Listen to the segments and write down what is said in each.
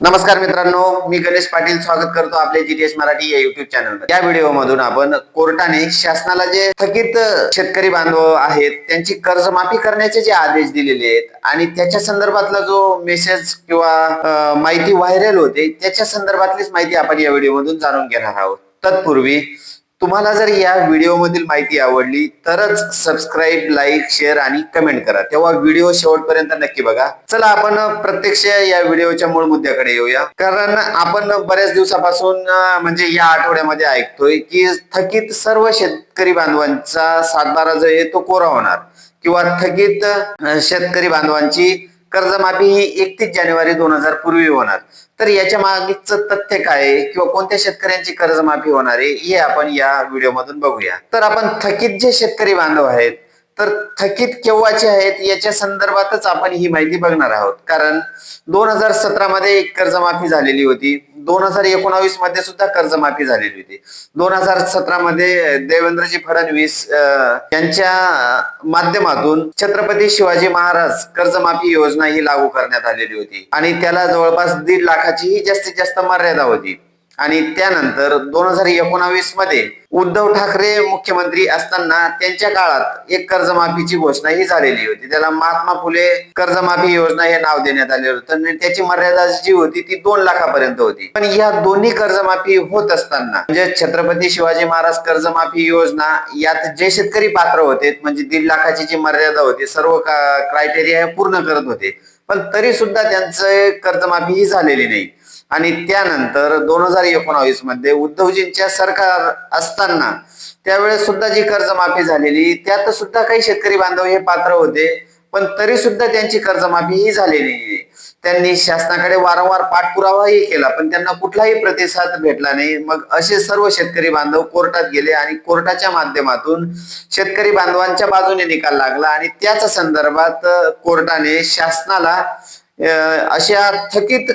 नमस्कार मित्रांनो, मी गणेश पाटील स्वागत करतो आपले जीटीएस मराठी या युट्यूब चॅनलवर। या व्हिडिओ मधून आपण कोर्टाने शासनाला जे थकीत शेतकरी बांधव आहेत त्यांची कर्जमाफी करण्याचे जे आदेश दिलेले आहेत आणि त्याच्या संदर्भातला जो मेसेज किंवा माहिती व्हायरल होते त्याच्या संदर्भातलीच माहिती आपण या व्हिडिओ मधून जाणून घेणार आहोत। तत्पूर्वी तुम्हाला जर या व्हिडिओ मधील माहिती आवडली तरच सबस्क्राईब, लाईक, शेअर आणि कमेंट करा। तेव्हा व्हिडिओ शेवटपर्यंत नक्की बघा। चला आपण प्रत्यक्ष या व्हिडिओच्या मूळ मुद्द्याकडे येऊया। कारण आपण बऱ्याच दिवसापासून म्हणजे या आठवड्यामध्ये ऐकतोय की थकीत सर्व शेतकरी बांधवांचा सातबारा जो आहे तो कोरा होणार किंवा थकीत शेतकरी बांधवांची कर्जमाफी ही 31 जानेवारी 2000 पूर्वी होणार। तर याच्या मागचं तथ्य काय आहे किंवा कोणत्या शेतकऱ्यांची कर्जमाफी होणार आहे हे आपण या व्हिडिओ मधून बघूया। तर आपण थकीत जे शेतकरी बांधव आहेत तर थकीत केव्हाचे आहेत याच्या संदर्भातच आपण ही माहिती बघणार आहोत। कारण 2017 मध्ये एक कर्जमाफी झालेली होती, 2019 मध्ये सुद्धा कर्जमाफी झालेली होती। 2017 मध्ये देवेंद्रजी फडणवीस यांच्या माध्यमातून छत्रपती शिवाजी महाराज कर्जमाफी योजना ही लागू करण्यात आलेली होती आणि त्याला जवळपास 1.5 लाखाची ही जास्तीत जास्त मर्यादा होती। आणि त्यानंतर 2019 मध्ये उद्धव ठाकरे मुख्यमंत्री असताना त्यांच्या काळात एक कर्जमाफीची घोषणा ही झालेली होती। त्याला महात्मा फुले कर्जमाफी योजना हे नाव देण्यात आले होते आणि त्याची मर्यादा जी होती ती 2 लाखापर्यंत होती। पण या दोन्ही कर्जमाफी होत असताना म्हणजे छत्रपती शिवाजी महाराज कर्जमाफी योजना यात जे शेतकरी पात्र होते म्हणजे 1.5 लाखाची जी मर्यादा होती सर्व क्रायटेरिया पूर्ण करत होते, पण तरी सुद्धा त्यांचं कर्जमाफी ही झालेली नाही। आणि त्यानंतर 2019 मध्ये उद्धवजींच्या सरकार असताना त्यावेळेस सुद्धा जी कर्जमाफी झालेली त्यात सुद्धा काही शेतकरी बांधव हे पात्र होते, पण तरी सुद्धा त्यांची कर्जमाफी ही झालेली नाही। त्यांनी शासनाकडे वारंवार पाठपुरावाही केला पण त्यांना कुठलाही प्रतिसाद भेटला नाही। मग असे सर्व शेतकरी बांधव कोर्टात गेले आणि कोर्टाच्या माध्यमातून शेतकरी बांधवांच्या बाजूने निकाल लागला आणि त्याच संदर्भात कोर्टाने शासनाला अशा थकीत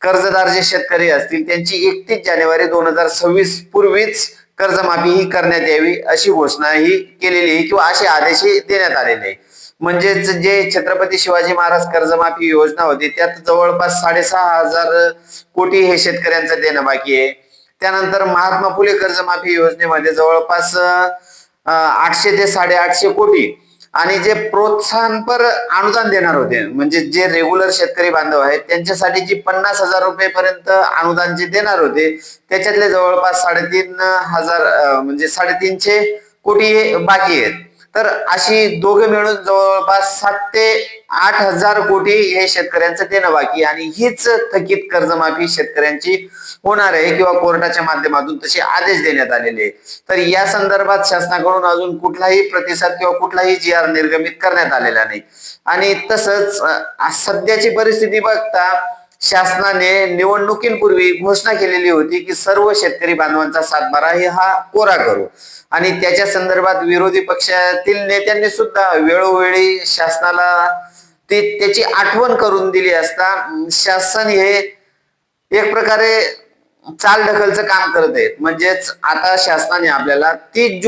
कर्जदार जे शेतकरी असतील त्यांची 31 जानेवारी 2026 पूर्वीच कर्जमाफी ही करण्यात यावी अशी घोषणा ही केलेली आहे किंवा असे आदेशही देण्यात आलेले आहे। म्हणजेच जे छत्रपती शिवाजी महाराज कर्जमाफी योजना होती त्यात जवळपास 6,500 कोटी हे शेतकऱ्यांचं देणं बाकी आहे। त्यानंतर महात्मा फुले कर्जमाफी योजनेमध्ये जवळपास 800 ते 850 कोटी आणि जे प्रोत्साहनपर अनुदान देणार होते म्हणजे जे रेग्युलर शेतकरी बांधव आहेत त्यांच्यासाठी जी 50,000 रुपये पर्यंत अनुदान जे देणार होते त्याच्यातले जवळपास 3,500 म्हणजे 350 कोटी बाकी आहेत। तर अशी दोघे मिळून जवळपास 7 ते 8,000 कोटी हे शेतकऱ्यांचं देणं बाकी आणि हीच थकीत कर्जमाफी शेतकऱ्यांची होणार आहे किंवा कोर्टाच्या माध्यमातून तसे आदेश देण्यात आलेले। तर या संदर्भात शासनाकडून अजून कुठलाही प्रतिसाद किंवा कुठलाही जी.आर. निर्गमित करण्यात आलेला नाही। आणि तसंच सध्याची परिस्थिती बघता शासनाने निवडणुकीपूर्वी घोषणा केलेली होती की सर्व शेतकरी बांधवांचा सातबारा हा कोरा करू आणि त्याच्या संदर्भात विरोधी पक्षातील नेत्यांनी सुद्धा वेळोवेळी शासनाला त्याची आठवण करून दिली असता शासन हे एक प्रकारे चालढकलचं काम करत आहेत। म्हणजेच आता शासनाने आपल्याला 30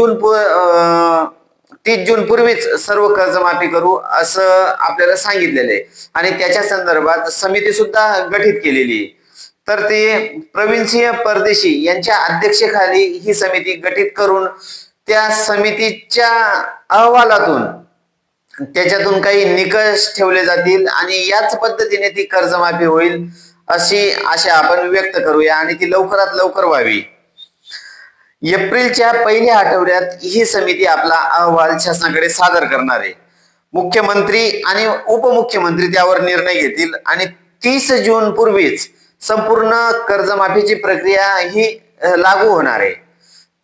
जून पूर्वीच सर्व कर्जमाफी करू असं आपल्याला सांगितलेलं आहे आणि त्याच्या संदर्भात समिती सुद्धा गठीत केलेली आहे। तर ते प्रवीणसिंह परदेशी यांच्या अध्यक्षतेखाली ही समिती गठीत करून त्या समितीच्या अहवालातून त्याच्यातून काही निकष ठेवले जातील आणि याच पद्धतीने ती कर्जमाफी होईल अशी आशा आपण व्यक्त करूया आणि ती लवकरात लवकर व्हावी। एप्रिलच्या पहिल्या आठवड्यात ही समिती आपला अहवाल शासनाकडे सादर करणार आहे। मुख्यमंत्री आणि उपमुख्यमंत्री त्यावर निर्णय घेतील आणि 30 जून पूर्वीच संपूर्ण कर्जमाफीची प्रक्रिया ही लागू होणार आहे।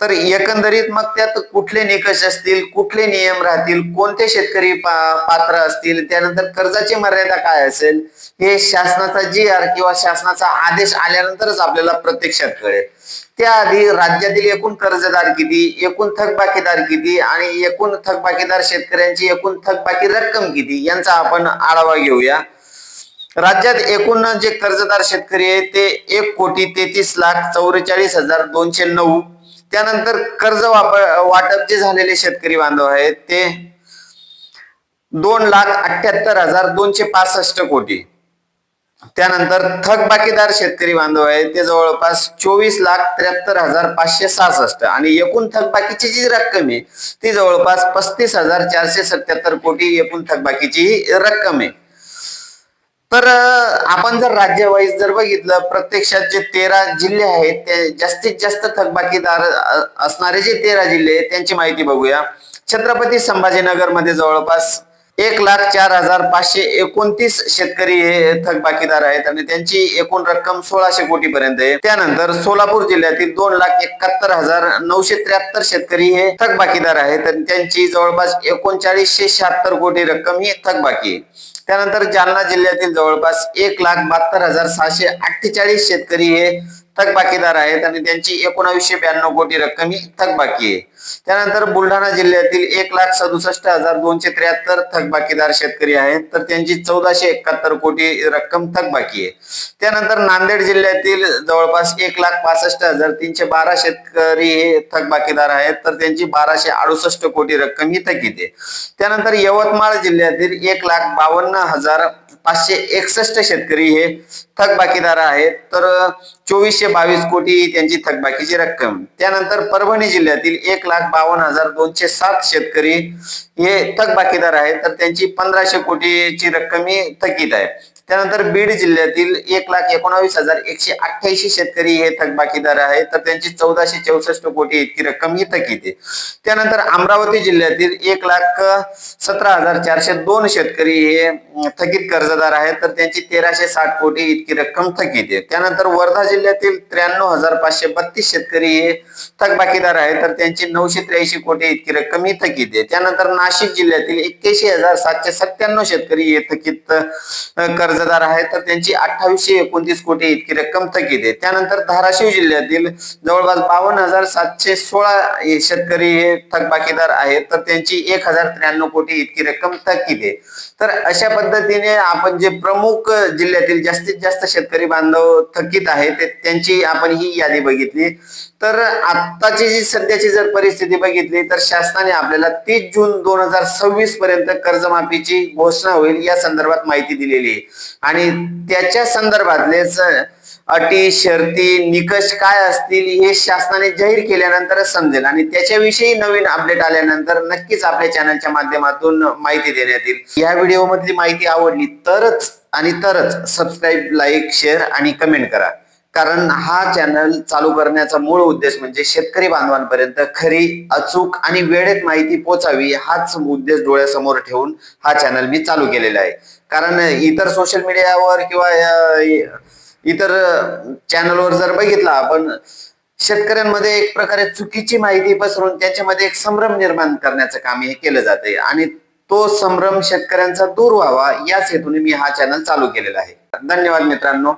तर एकंदरीत मग त्यात कुठले निकष असतील, कुठले नियम राहतील, कोणते शेतकरी पात्र असतील, त्यानंतर कर्जाची मर्यादा काय असेल हे शासनाचा जी.आर. किंवा शासनाचा आदेश आल्यानंतरच आपल्याला प्रत्यक्षात कळेल। त्याआधी राज्यातील एकूण कर्जदार किती, एकूण थकबाकीदार किती आणि एकूण थकबाकीदार शेतकऱ्यांची एकूण थकबाकी रक्कम किती यांचा आपण आढावा घेऊया। राज्यात एकूण जे कर्जदार शेतकरी आहेत ते 1,33,44,209। त्यानंतर कर्ज वाटप जे झालेले शेतकरी बांधव आहेत ते 2,78,265 कोटी। त्यानंतर थकबाकीदार शेतकरी बांधव आहे ते जवळपास 24,73,566 आणि एकूण थकबाकीची जी रक्कम आहे ती जवळपास 35,477 कोटी एकूण थकबाकीची रक्कम आहे. तर आपण जर राज्यवाईज जर बघितलं प्रत्यक्षात जे 13 जिल्हे आहेत ते जास्तीत जास्त थकबाकीदार असणारे जे 13 जिल्हे आहेत त्यांची माहिती बघूया. छत्रपती संभाजीनगर मध्ये जवळपास 1,04,529 शेतकरी हे थकबाकीदार आहेत आणि त्यांची एकूण रक्कम 1600 कोटी पर्यंत आहे. त्यानंतर सोलापूर जिल्ह्यातील 2,71,973 शेतकरी हे थकबाकीदार आहेत आणि त्यांची जवळपास 3976 कोटी रक्कम ही थकबाकी आहे. त्यानंतर जालना जिल्ह्यातील जवळपास 1,72,648 शेतकरी हे थकबाकीदार आहेत आणि त्यांची 1992 कोटी रक्कम ही थकबाकी आहे. त्यानंतर बुलढाणा जिल्ह्यातील 1,67,273 थकबाकीदार शेतकरी आहेत तर त्यांची 1471 कोटी रक्कम थकबाकी आहे. त्यानंतर नांदेड जिल्ह्यातील जवळपास 1,65,312 शेतकरी हे थकबाकीदार आहेत तर त्यांची 1268 कोटी रक्कम ही थकीत आहे. त्यानंतर यवतमाळ जिल्ह्यातील 1,52,561 शेतकरी हे थकबाकीदार आहेत तर 2422 कोटी त्यांची थकबाकीची रक्कम. त्यानंतर परभणी जिल्ह्यातील 1,52,207 शेतकरी हे थकबाकीदार आहेत तर त्यांची 1500 कोटीची रक्कम ही थकीत आहे. त्यानंतर बीड जिल्ह्यातील 1,19,188 शेतकरी हे थकबाकीदार आहेत तर त्यांची 1464 कोटी इतकी रक्कम ही थकीत आहे. त्यानंतर अमरावती जिल्ह्यातील 1,17,402 शेतकरी हे थकीत कर्जदार आहेत तर त्यांची 1360 कोटी इतकी रक्कम थकीत आहे. त्यानंतर वर्धा जिल्ह्यातील 93,532 शेतकरी हे थकबाकीदार आहेत तर त्यांची 983 कोटी इतकी रक्कम ही थकीत आहे. त्यानंतर नाशिक जिल्ह्यातील 81,797 शेतकरी हे थकीत कर्जदार आहेत तर त्यांची 2829 कोटी इतकी रक्कम थकीत आहे. त्यानंतर धाराशिव जिल्ह्यातील जवळपास 52,716 शेतकरी हे थकबाकीदार आहेत तर त्यांची 1,093 कोटी इतकी रक्कम थकीत आहे. तर अशा पद्धतीने आपण जे प्रमुख जिल्ह्यातील जास्तीत जास्त शेतकरी बांधव थकीत आहेत त्यांची आपण ही यादी बघितली. तर आताची जी सध्याची जर परिस्थिती बघितली तर शासनाने आपल्याला 30 जून 2026 पर्यंत कर्जमाफीची घोषणा होईल या संदर्भात माहिती दिलेली आहे आणि त्याच्या संदर्भातलेच अटी शर्ती निकष काय असतील हे शासनाने जाहीर केल्यानंतरच समजेल आणि त्याच्याविषयी नवीन अपडेट आल्यानंतर नक्कीच आपल्या चॅनलच्या माध्यमातून माहिती देण्यात येईल. या व्हिडिओ मधली माहिती आवडली तरच सबस्क्राईब, लाईक, शेअर आणि कमेंट करा. कारण हा चॅनल चालू करण्याचा मूळ उद्देश म्हणजे शेतकरी बांधवांपर्यंत खरी, अचूक आणि वेळेत माहिती पोहोचावी हाच उद्देश डोळ्यासमोर ठेवून हा चॅनल मी चालू केलेला आहे. कारण इतर सोशल मीडियावर किंवा इतर चॅनलवर जर बघितला आपण शेतकऱ्यांमध्ये एक प्रकारे चुकीची माहिती पसरून त्याच्यामध्ये एक संभ्रम निर्माण करण्याचं काम हे केलं जाते आणि तो संभ्रम शेतकऱ्यांचा दूर व्हावा याच हेतूने मी हा चॅनल चालू केलेला आहे. धन्यवाद मित्रांनो.